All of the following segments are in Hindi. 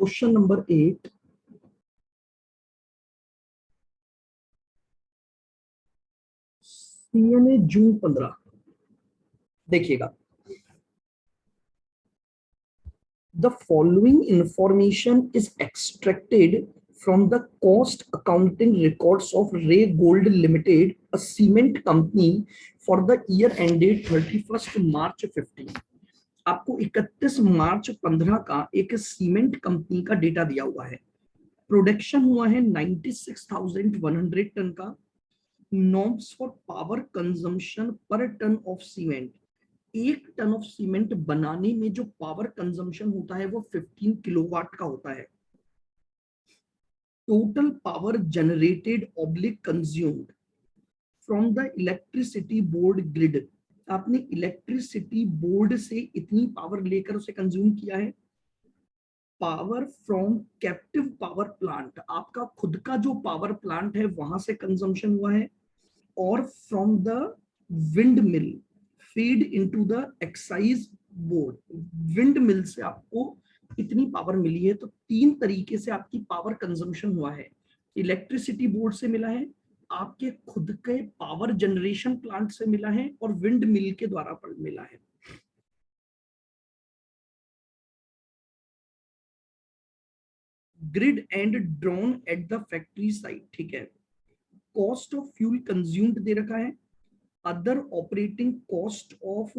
क्वेश्चन नंबर 8, सीएनए जून 15। देखिएगा, the following information is extracted from the cost accounting records of Ray Gold Limited, a cement company, for the year ended 31st March 15। आपको 31 मार्च 15 का एक सीमेंट कंपनी का डेटा दिया हुआ है। प्रोडक्शन हुआ है 96,100 टन का। Norms for power consumption per ton of cement, 1 ton of cement बनाने में जो पावर कंजम्पशन होता है वो 15 किलोवाट का होता है। Total power generated oblique consumed from the electricity board grid, आपने इलेक्ट्रिसिटी बोर्ड से इतनी पावर लेकर उसे कंज्यूम किया है। Power from captive power plant, आपका खुद का जो पावर प्लांट है वहां से कंजम्पशन हुआ है। और from the wind mill feed into the excise board, wind mill से आपको इतनी पावर मिली है। तो 3 तरीके से आपकी पावर कंजम्पशन हुआ है। इलेक्ट्रिसिटी बोर्ड से मिला है, आपके खुद के पावर जनरेशन प्लांट से मिला है, और विंड मिल के द्वारा मिला है। Grid and drone at the factory site, ठीक है। कॉस्ट ऑफ फ्यूल कंज्यूम्ड दे रखा है। Other operating cost of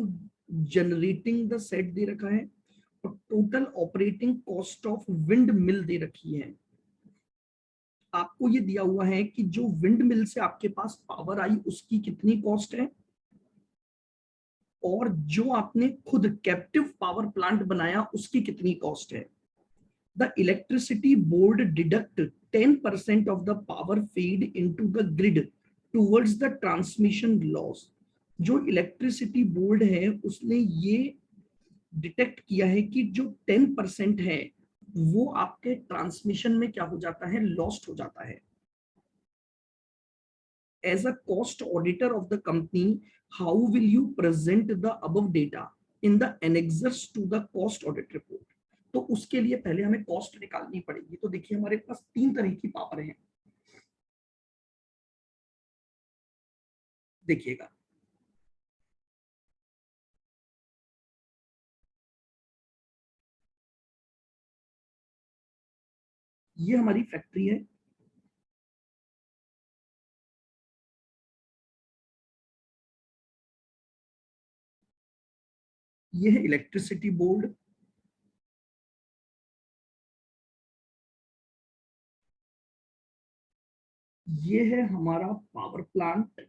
generating the set दे रखा है। और total operating cost of windmill दे रखी है। आपको ये दिया हुआ है कि जो विंड मिल से आपके पास पावर आई उसकी कितनी कॉस्ट है, और जो आपने खुद कैप्टिव पावर प्लांट बनाया उसकी कितनी कॉस्ट है। The electricity board deduct 10% of the power feed into the grid towards the transmission loss. जो इलेक्ट्रिसिटी बोर्ड है उसने ये डिटेक्ट किया है कि जो 10% है वो आपके ट्रांसमिशन में क्या हो जाता है, लॉस्ट हो जाता है। As a cost auditor of the company, how will you present the above data in the annexures to the cost audit report. तो उसके लिए पहले हमें कॉस्ट निकालनी पड़ेगी। तो देखिए हमारे पास 3 तरह की पावर है। देखिएगा, ये हमारी फैक्ट्री है। ये है इलेक्ट्रिसिटी बोर्ड। ये है हमारा पावर प्लांट,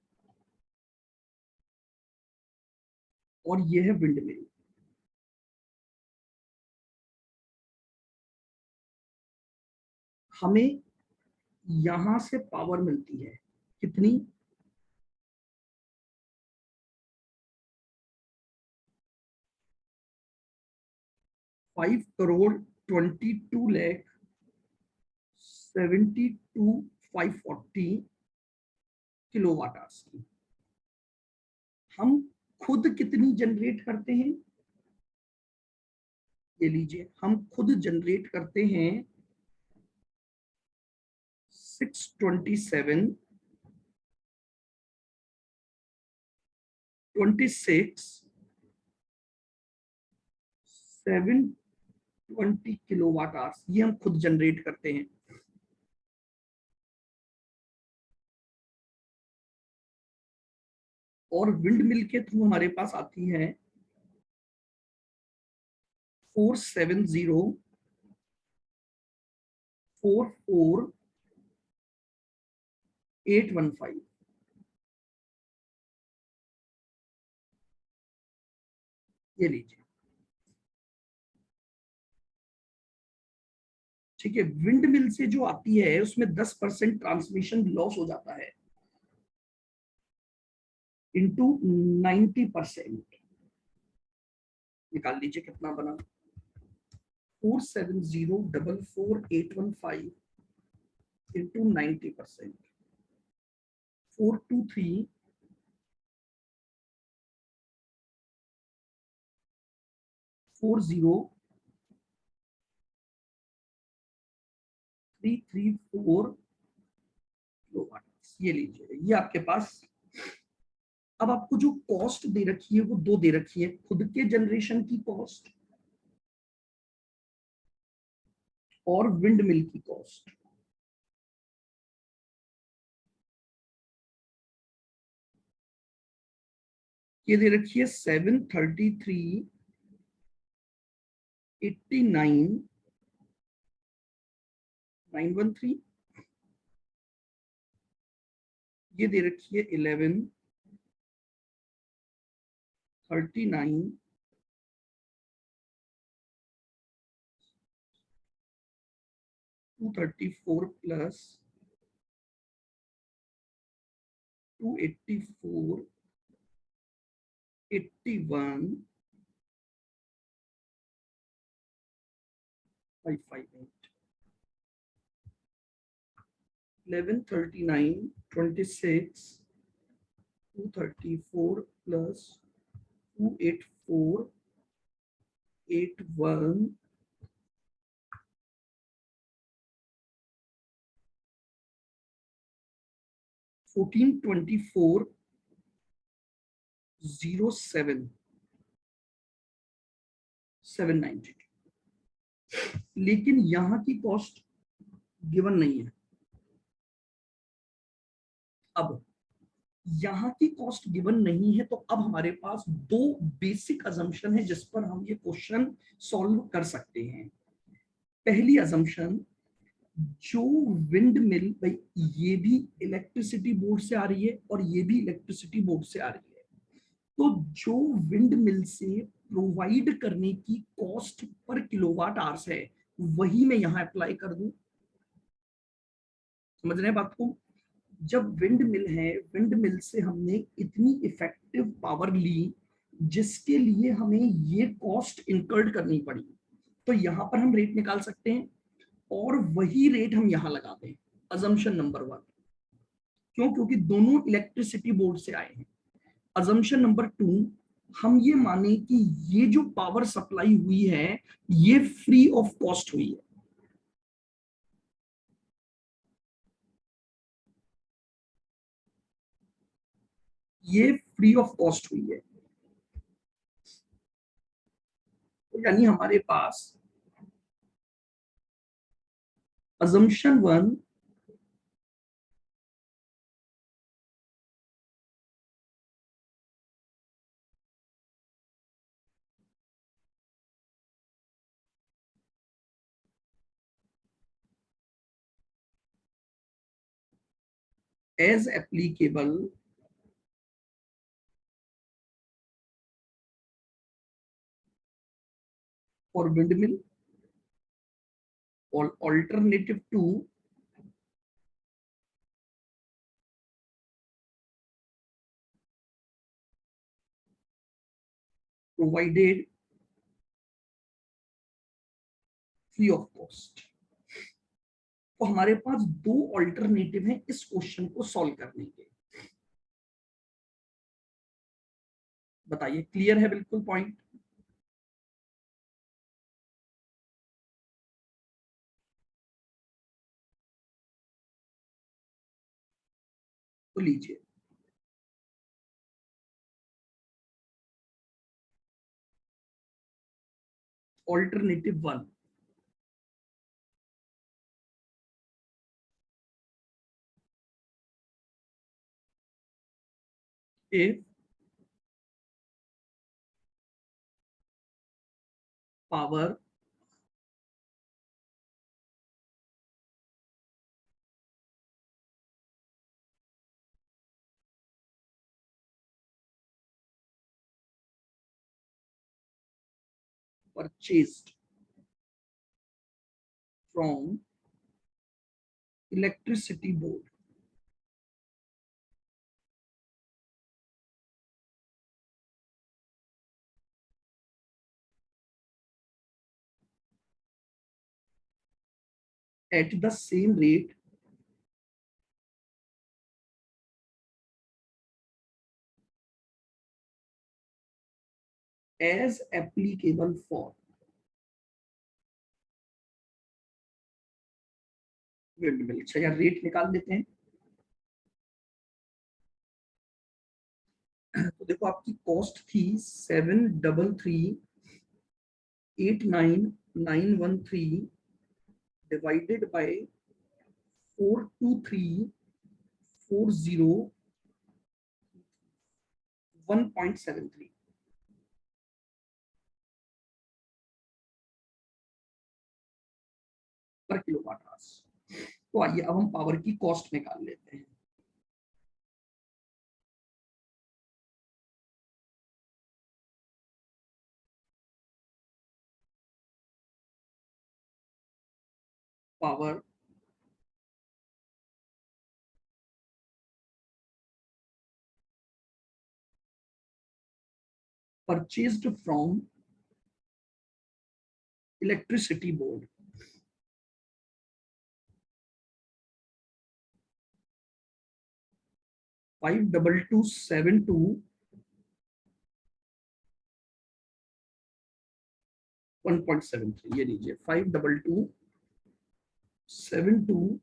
और ये है विंड मिल। हमें यहां से पावर मिलती है कितनी, 5,22,72,540 किलोवाट आवर्स की। हम खुद कितनी जनरेट करते हैं, ये लीजिए, हम खुद जनरेट करते हैं 627 किलोवाट आवर्स, ये हम खुद जनरेट करते हैं। और विंड मिल के थ्रू हमारे पास आती है 470,44815, ये लीजिए, ठीक है। विंड मिल से जो आती है उसमें 10% ट्रांसमिशन लॉस हो जाता है इंटू 90%। निकाल लीजिए कितना बना, 470,44815 इंटू 90%, 423,40 334 किलोवाट। ये लीजिए, ये आपके पास। अब आपको जो कॉस्ट दे रखी है वो दो दे रखी है, खुद के जनरेशन की कॉस्ट और विंड मिल की कॉस्ट। ये दे रखी है 733.89,913। ये दे रखी है 1139, 234 प्लस 284, 81, 558, 1139, 26, 234 plus 284, 81, 1424, 07, 792। लेकिन यहां की कॉस्ट गिवन नहीं है। अब यहां की कॉस्ट गिवन नहीं है, तो अब हमारे पास दो बेसिक अजम्पशन है जिस पर हम ये क्वेश्चन सॉल्व कर सकते हैं। पहली अजम्पशन, जो विंड मिल, भाई ये भी इलेक्ट्रिसिटी बोर्ड से आ रही है और ये भी इलेक्ट्रिसिटी बोर्ड से आ रही है, तो जो विंड मिल से प्रोवाइड करने की कॉस्ट पर किलोवाट आवर्स है वही मैं यहां अप्लाई कर दूं। समझ रहे हैं बात को? जब विंड मिल है, विंड मिल से हमने इतनी इफेक्टिव पावर ली जिसके लिए हमें ये कॉस्ट इनकर्ड करनी पड़ी, तो यहां पर हम रेट निकाल सकते हैं और वही रेट हम यहां लगाते हैं। Assumption number 1। क्यों? क्योंकि दोनों इलेक्ट्रिसिटी बोर्ड से आए हैं। अजम्पशन नंबर 2, हम ये माने कि ये जो पावर सप्लाई हुई है ये फ्री ऑफ कॉस्ट हुई है। ये फ्री ऑफ कॉस्ट हुई है, तो यानी हमारे पास assumption 1, as applicable for windmill or alternative to provided free of cost. तो हमारे पास दो ऑल्टरनेटिव हैं इस क्वेश्चन को सॉल्व करने के। बताइए, क्लियर है बिल्कुल पॉइंट? तो लीजिए, alternative 1, if power purchased from electricity board at the same rate as applicable for wind mill. अच्छा यार रेट निकाल देते हैं। तो देखो आपकी कॉस्ट थी 733,89,913 डिवाइडेड बाय 423,40,1.73 पर किलोवाट आवर्स। तो आइए अब हम पावर की कॉस्ट निकाल लेते हैं। Power purchased from electricity board 52272 1.73। ये लीजिए 52272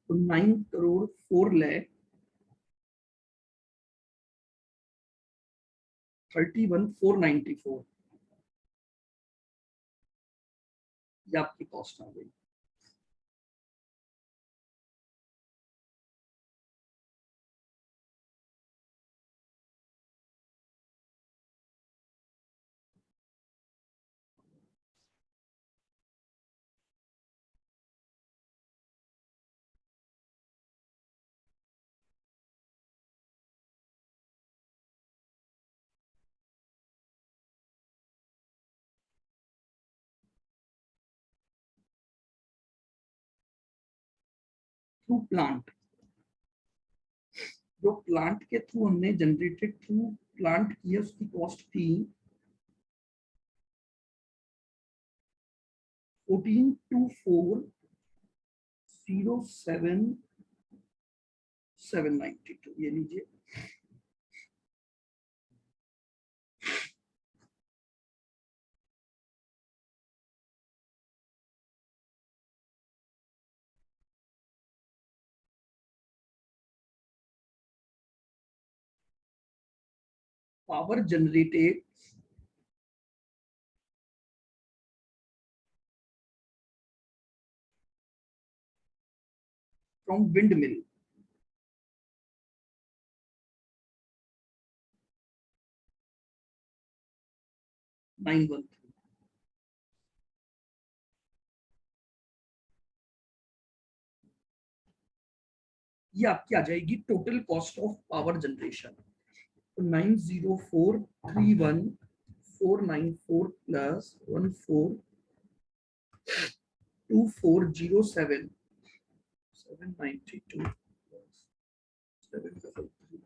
तो 9,04,31,494 ये आपकी कॉस्ट आ गई। थ्रू प्लांट, जो प्लांट के थ्रू हमने जनरेटेड थ्रू प्लांट किया उसकी कॉस्ट थी 14,24,07,792। ये लीजिए power generated from wind mill 913। ये आपकी आ जाएगी total cost of power generation. तो 9,04,31,494 प्लस 14,24,07,792 733।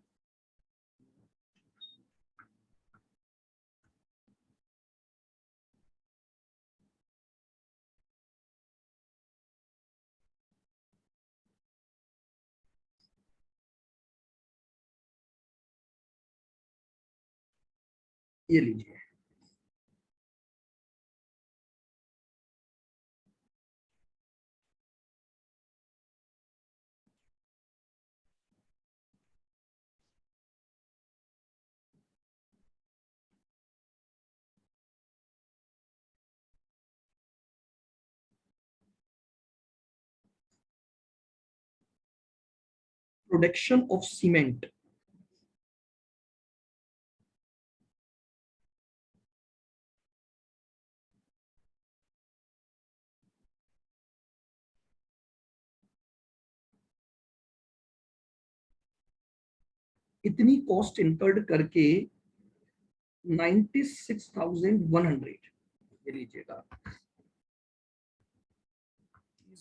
ये लीजिए प्रोडक्शन ऑफ सीमेंट इतनी कॉस्ट इनकर्ड करके 96,100। ये लीजिएगा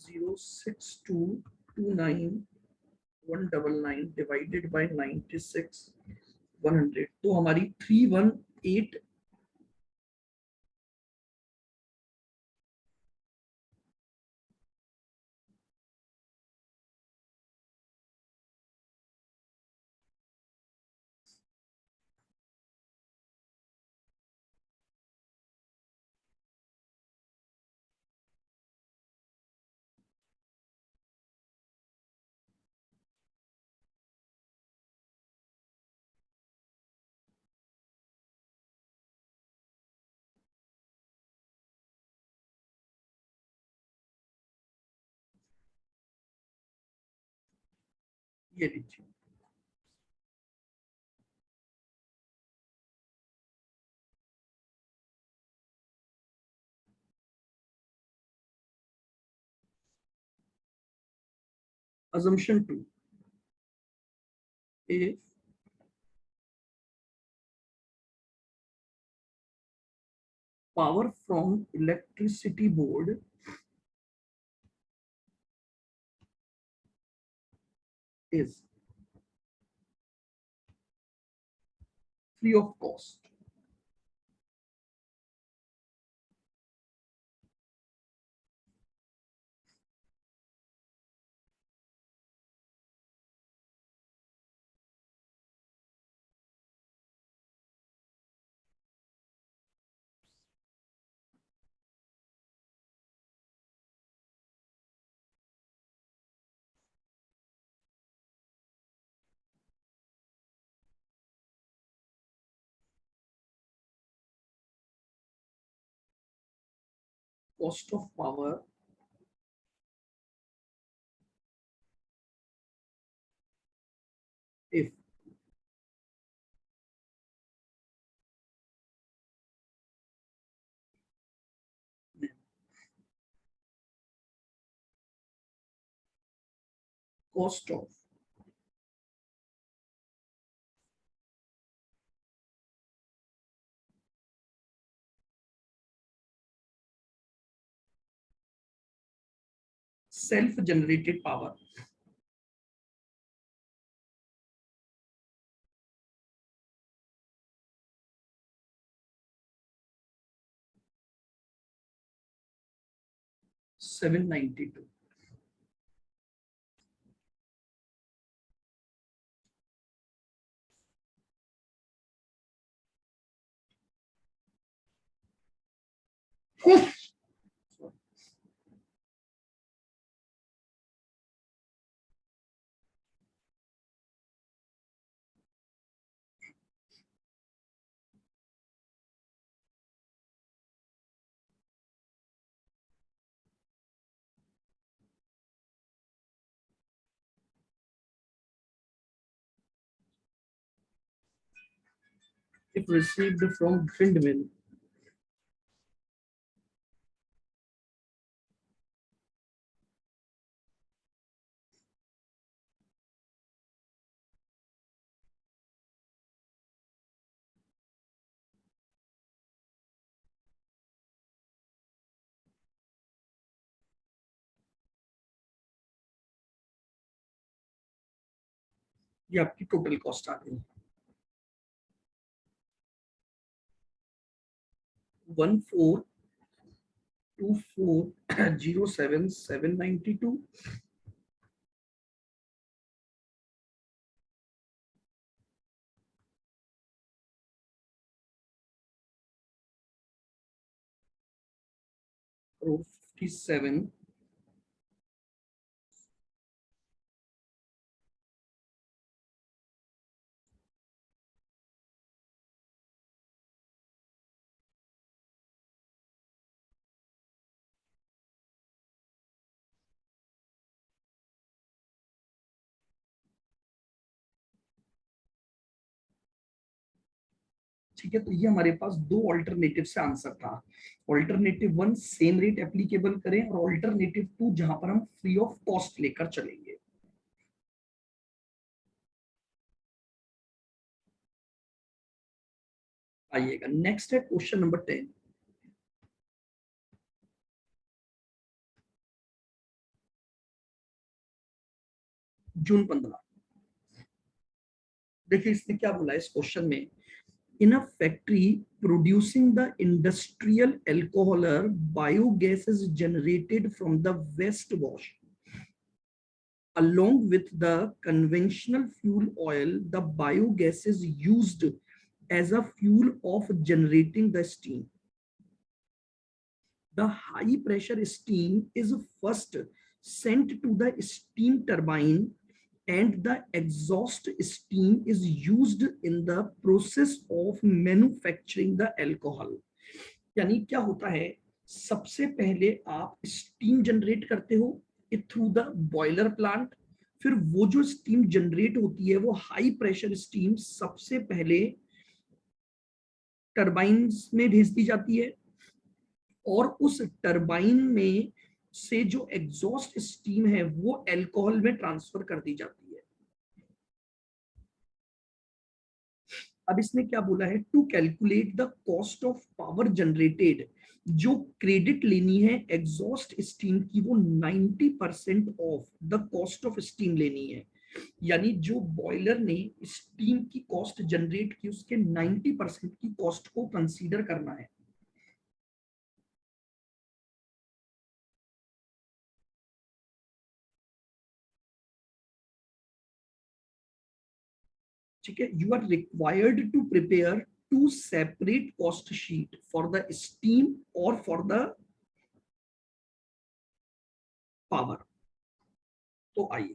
06229,199 डिवाइडेड बाय 96,100 तो हमारी 318। ये लीजिए, assumption 2, if power from electricity board is free of cost, cost of power if cost of self generated power $792. If received from windmill, ये आपकी टोटल कॉस्ट आ गई 1,424,077,792 crore 57 ठीक है। तो ये हमारे पास दो ऑल्टरनेटिव से आंसर था। ऑल्टरनेटिव 1 सेम रेट एप्लीकेबल करें और ऑल्टरनेटिव 2 जहां पर हम फ्री ऑफ कॉस्ट लेकर चलेंगे। आइएगा, नेक्स्ट है क्वेश्चन नंबर 10। जून 15। देखिए इसने क्या बोला इस क्वेश्चन में, in a factory producing the industrial alcohol, biogas is generated from the waste wash. Along with the conventional fuel oil, the biogas is used as a fuel of generating the steam. The high pressure steam is first sent to the steam turbine and the exhaust steam is used in the process of manufacturing the alcohol। यानी क्या होता है, सबसे पहले आप स्टीम जनरेट करते हो थ्रू द बॉयलर प्लांट, फिर वो जो स्टीम जनरेट होती है वो हाई प्रेशर स्टीम सबसे पहले टरबाइन्स में भेज दी जाती है, और उस टरबाइन में से जो एग्जॉस्ट स्टीम है वो अल्कोहल में ट्रांसफर कर दी जाती है। अब इसने क्या बोला है, to calculate the cost of power generated, जो क्रेडिट लेनी है एग्जॉस्ट स्टीम की वो 90% of the cost of steam लेनी है। यानी जो बॉयलर ने स्टीम की कॉस्ट जनरेट की उसके 90% की कॉस्ट को कंसीडर करना है। ठीक है, you are required to prepare to separate cost sheet for the steam और फॉर द पावर। तो आइए,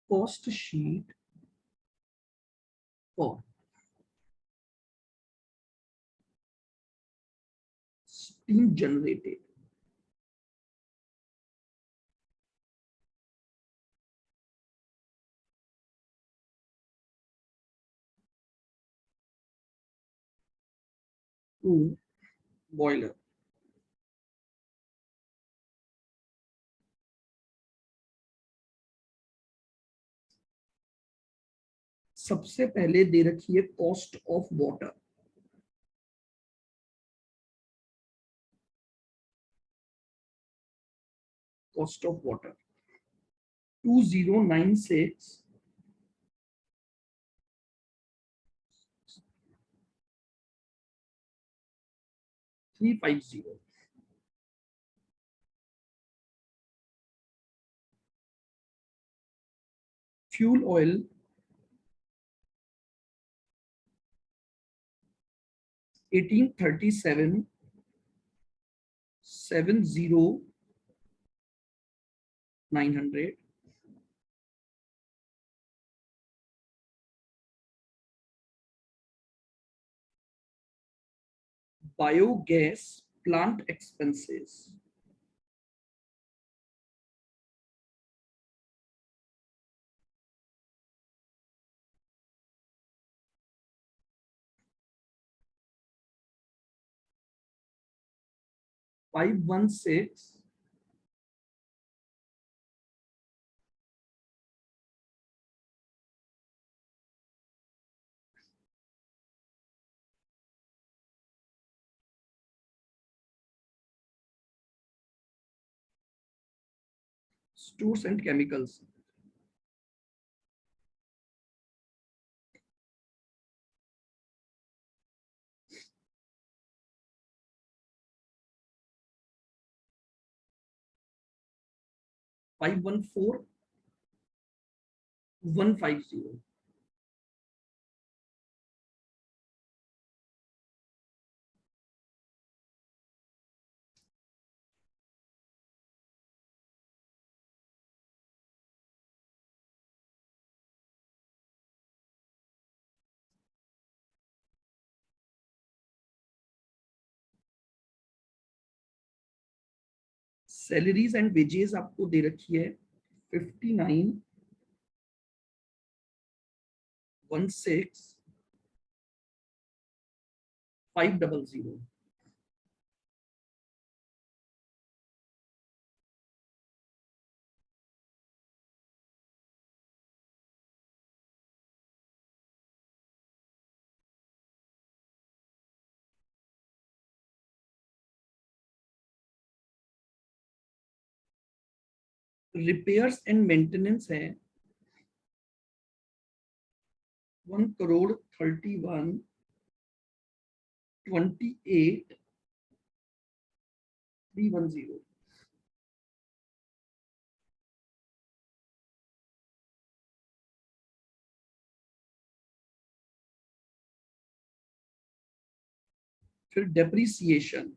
cost sheet for steam generated, to boiler। सबसे पहले दे रखी है cost of water, cost of water 2096 350। Fuel oil 1837 70900। Biogas plant expenses 516 stores and chemicals 514150। Salaries and wages आपको दे रखी है 5916 500। रिपेयर्स एंड मेंटेनेंस है 1,31,28,310। फिर डेप्रिसिएशन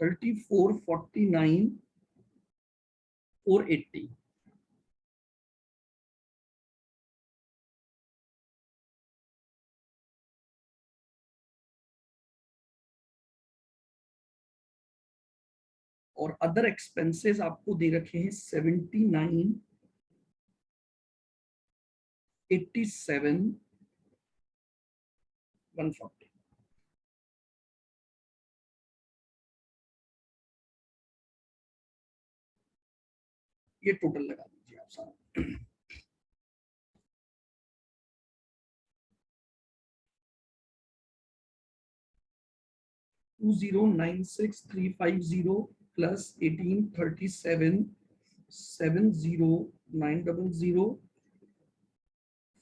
34,49,480। और अदर एक्सपेंसेस आपको दे रखे हैं 79, 87, 140। ये टोटल लगा दीजिए आप सारा। 2096350 प्लस 1837 70900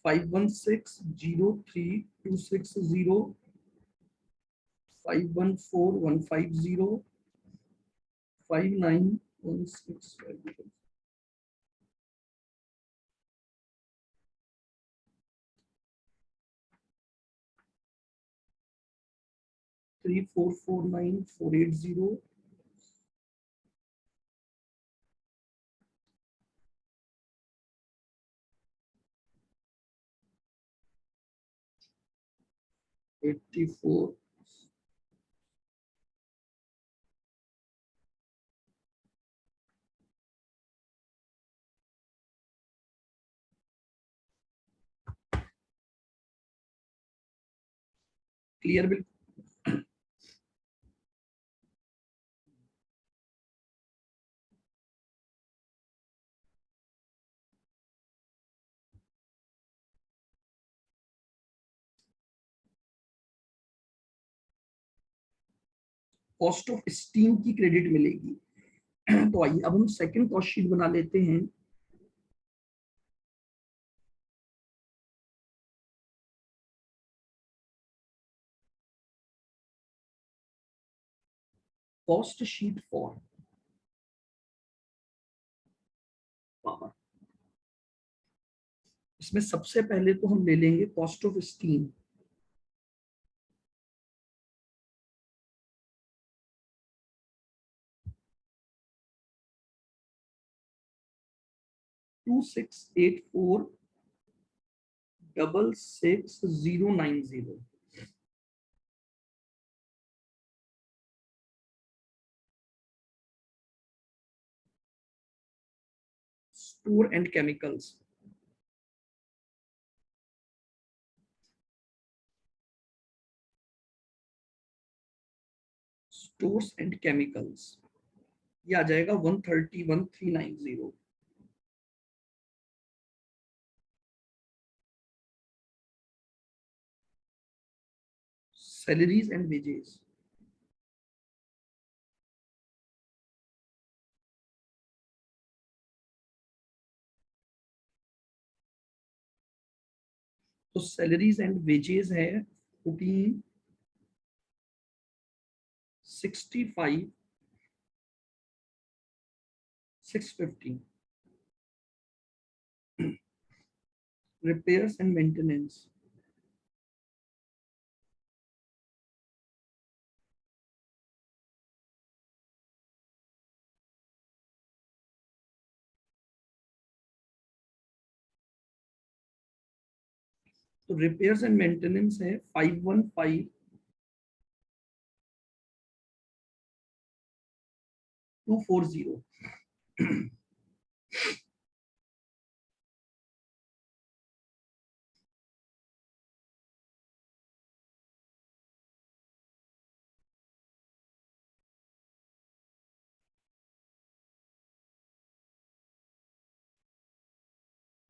51603260 514150 5916 3449480 84। क्लियर बिल्कुल। कॉस्ट ऑफ स्टीम की क्रेडिट मिलेगी। तो आइए अब हम सेकंड कॉस्ट शीट बना लेते हैं। Cost sheet for power. इसमें सबसे पहले तो हम ले लेंगे cost of steam. Two 684,66090। Store and chemicals. Stores and chemicals ये आ जाएगा 131,390। Salaries and wages. तो सैलरीज एंड वेजेस है 1465,650। repairs and maintenance। तो रिपेयर्स एंड मेंटेनेंस है 515240।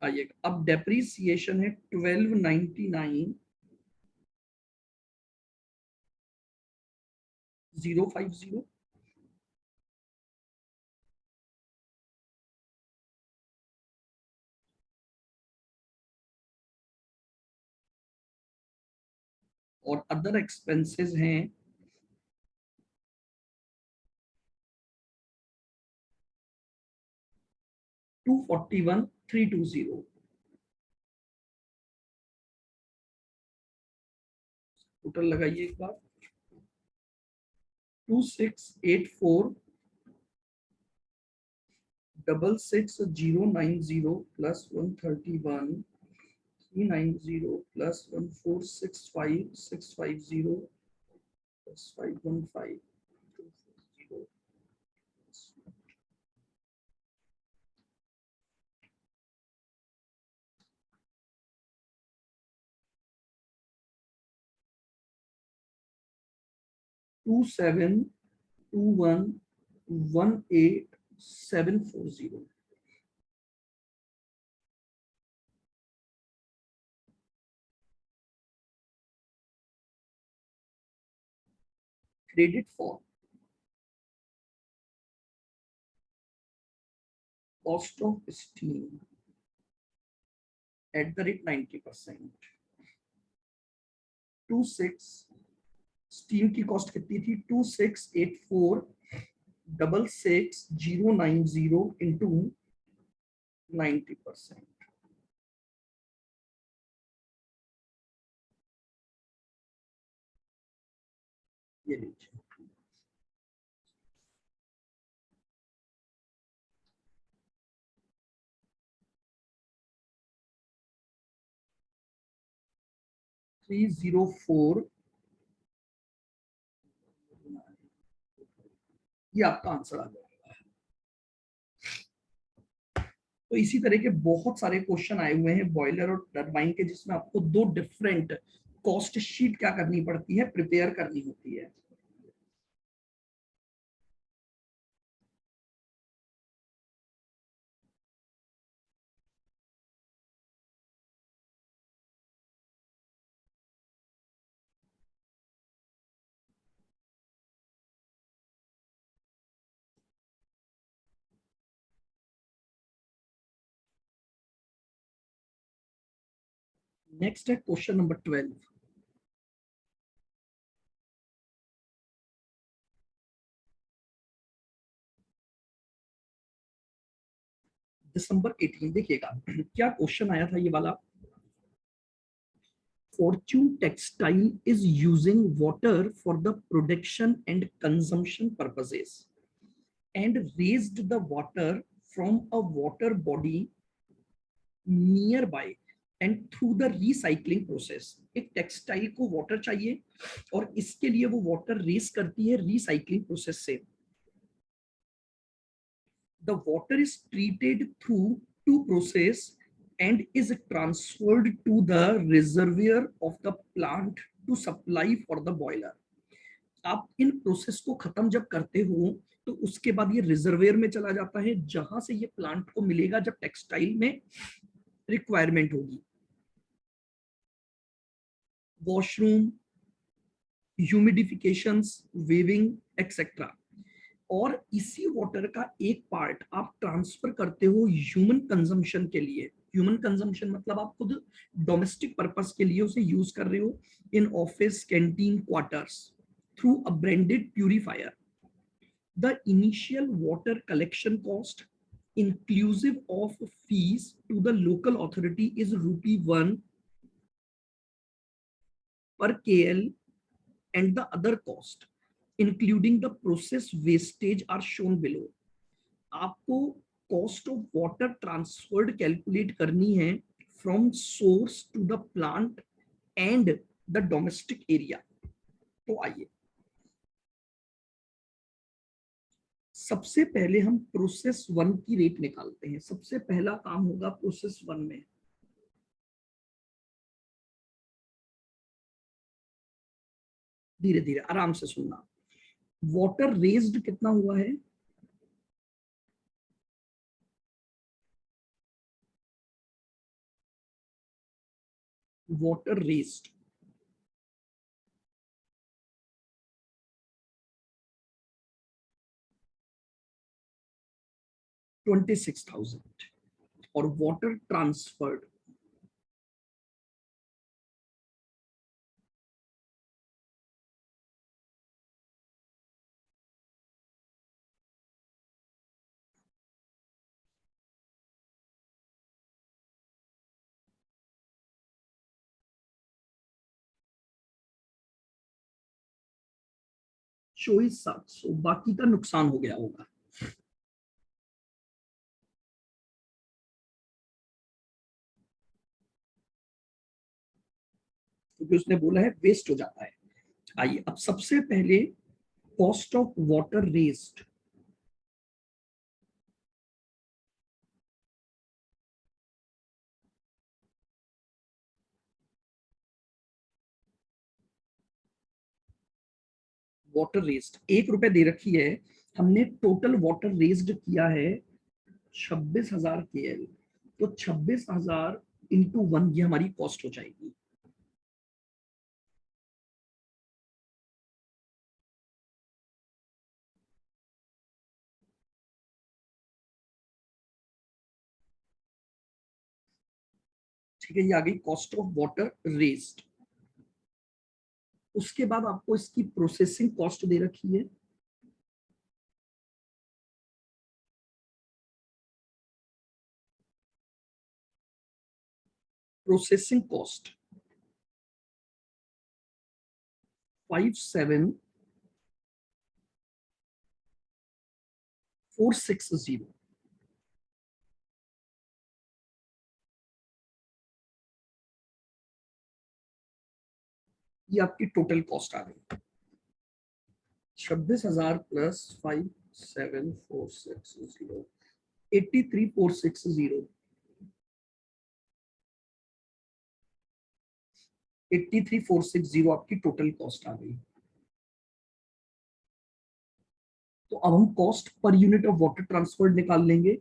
आइए अब डेप्रीसिएशन है 1299,050। और अदर एक्सपेंसेस हैं 241,320। टोटल लगाइए एक बार। 2684,66090 plus 131,390 plus 1465,650 plus 515,240 272118,740. Credit for cost of steam at the rate 90%. 26 steam की कॉस्ट कितनी थी? 2684,66090 इंटू 90%. ये लीजिए. थ्री जीरो फोर, ये आपका आंसर आ जाएगा. तो इसी तरह के बहुत सारे क्वेश्चन आए हुए हैं बॉयलर और टरबाइन के, जिसमें आपको दो डिफरेंट कॉस्ट शीट क्या करनी पड़ती है, प्रिपेयर करनी होती है. नेक्स्ट है क्वेश्चन नंबर 12. दिसंबर 18. देखिएगा क्या क्वेश्चन आया था ये वाला. Fortune Textile is using water for the production and consumption purposes and raised the water from a water body nearby and through the recycling process. एक टेक्सटाइल को वाटर चाहिए और इसके लिए वो वाटर रेस करती है रिसाइकलिंग प्रोसेस से. The water is treated through two process and is transferred to the reservoir of the plant to supply for the boiler. आप इन प्रोसेस को खत्म जब करते हो तो उसके बाद ये रिजर्वेयर में चला जाता है, जहां से ये प्लांट को मिलेगा जब टेक्सटाइल में रिक्वायरमेंट होगी. Washroom, humidifications, weaving etcetera. और इसी वाटर का एक पार्ट आप ट्रांसफर करते हो ह्यूमन कंजम्पशन के लिए. ह्यूमन कंजम्पशन मतलब आप खुद डोमेस्टिक पर्पस के लिए उसे यूज कर रहे हो in office, canteen, quarters through a branded purifier. The initial water collection cost inclusive of fees to the local authority is ₹1 per KL and the other cost including the process wastage are shown below. आपको cost of water transferred calculate करनी है from source to the plant and the domestic area. तो आइए सबसे पहले हम प्रोसेस 1 की रेट निकालते हैं. सबसे पहला काम होगा प्रोसेस 1 में. धीरे धीरे आराम से सुनना. वाटर रेज्ड कितना हुआ है? वाटर रेज्ड 26,000 और वाटर ट्रांसफर्ड 24,700. बाकी का नुकसान हो गया होगा. क्योंकि उसने बोला है वेस्ट हो जाता है. आइए अब सबसे पहले cost of water raised. Water raised 1 रुपए दे रखी है, हमने टोटल वाटर रेस्ड किया है 26,000 KL, तो 26,000 इंटू 1 ये हमारी कॉस्ट हो जाएगी। ठीक है, ये आ गई कॉस्ट ऑफ वाटर रेस्ड। उसके बाद आपको इसकी प्रोसेसिंग कॉस्ट दे रखी है, प्रोसेसिंग कॉस्ट 57,460, ये आपकी टोटल कॉस्ट आ गई। 26,000 प्लस 57,460, 83,460, 83,460 आपकी टोटल कॉस्ट आ गई। तो अब हम cost per unit of water transfer निकाल लेंगे।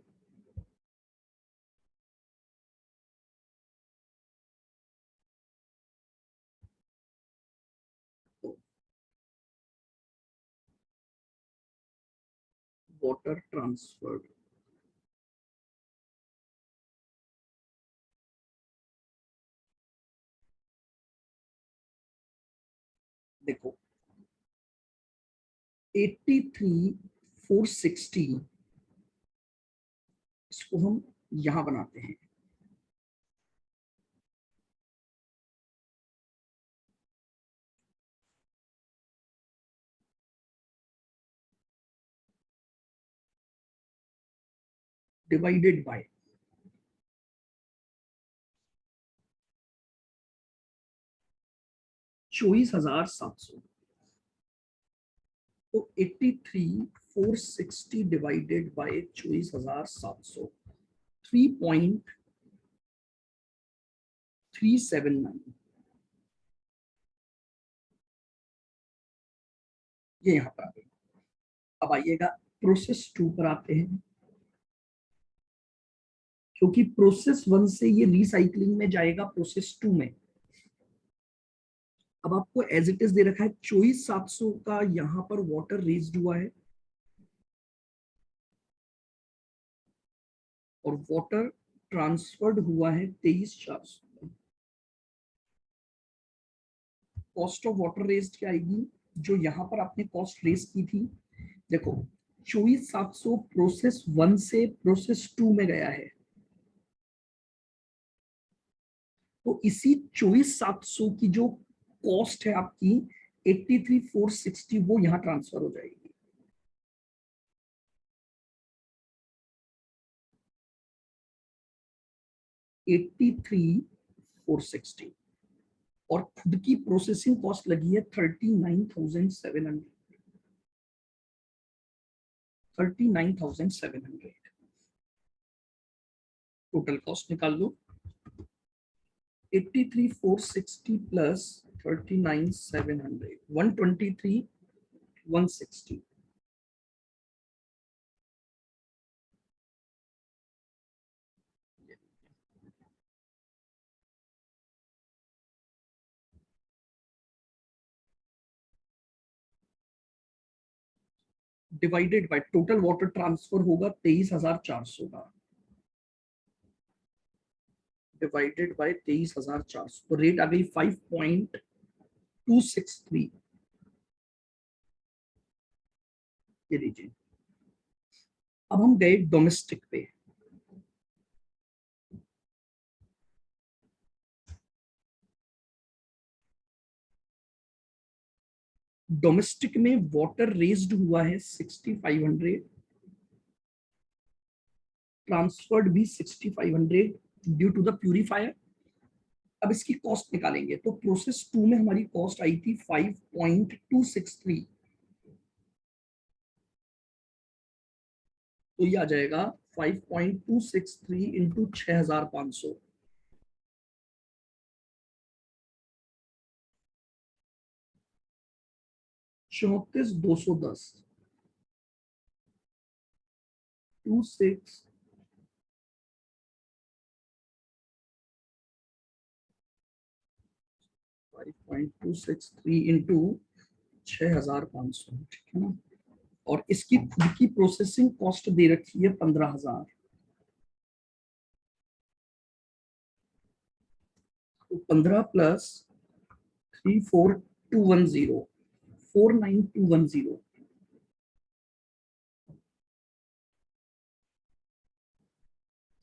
वाटर ट्रांसफर, देखो 83,460, इसको हम यहां बनाते हैं, डिवाइडेड बाय 24,700, तो 83,460 डिवाइडेड बाय 24,700, 3.379, ये यहां पर आ गई। अब आइएगा प्रोसेस 2 पर आते हैं, क्योंकि प्रोसेस 1 से ये रिसाइकलिंग में जाएगा प्रोसेस 2 में। अब आपको एज इट इज दे रखा है 24,700 का यहां पर वाटर रेज्ड हुआ है, और वाटर ट्रांसफर्ड हुआ है 23,400। कॉस्ट ऑफ वाटर रेज्ड क्या आएगी, जो यहां पर आपने कॉस्ट रेज की थी, देखो 24,700 प्रोसेस 1 से प्रोसेस 2 में गया है, तो इसी 24,700 की जो कॉस्ट है आपकी 83,460, वो यहां ट्रांसफर हो जाएगी। 83,460, और खुद की प्रोसेसिंग कॉस्ट लगी है 39,700, 39,700 टोटल कॉस्ट निकाल लो। 83,460 plus 39,700, 123,160, divided by total water transfer होगा 23,400 का, डिवाइडेड बाय 23,400, तो रेट आ गई 5.263। ये लीजिए। अब हम गए डोमेस्टिक पे, डोमेस्टिक में वाटर रेज्ड हुआ है 6,500, ट्रांसफर्ड भी 6,500 ड्यू टू द प्यूरिफायर। अब इसकी कॉस्ट निकालेंगे, तो प्रोसेस 2 में हमारी कॉस्ट आई थी 5.263, तो ये आ जाएगा 5.263 इंटू 6,500, 34,210 26 5.263 इंटू 6,500, ठीक है ना। और इसकी खुद की प्रोसेसिंग कॉस्ट दे रखी है 15,000। तो 15 प्लस 34210 49210,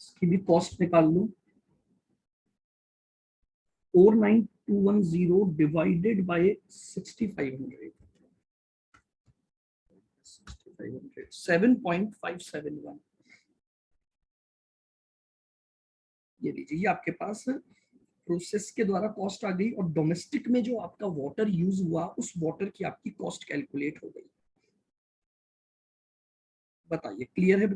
इसकी भी कॉस्ट निकाल लो। 49210 डिवाइडेड बाय 6500, 7.571। ये लीजिए, ये आपके पास प्रोसेस के द्वारा कॉस्ट आ गई, और डोमेस्टिक में जो आपका वाटर यूज हुआ उस वाटर की आपकी कॉस्ट कैलकुलेट हो गई। बताइए, क्लियर है?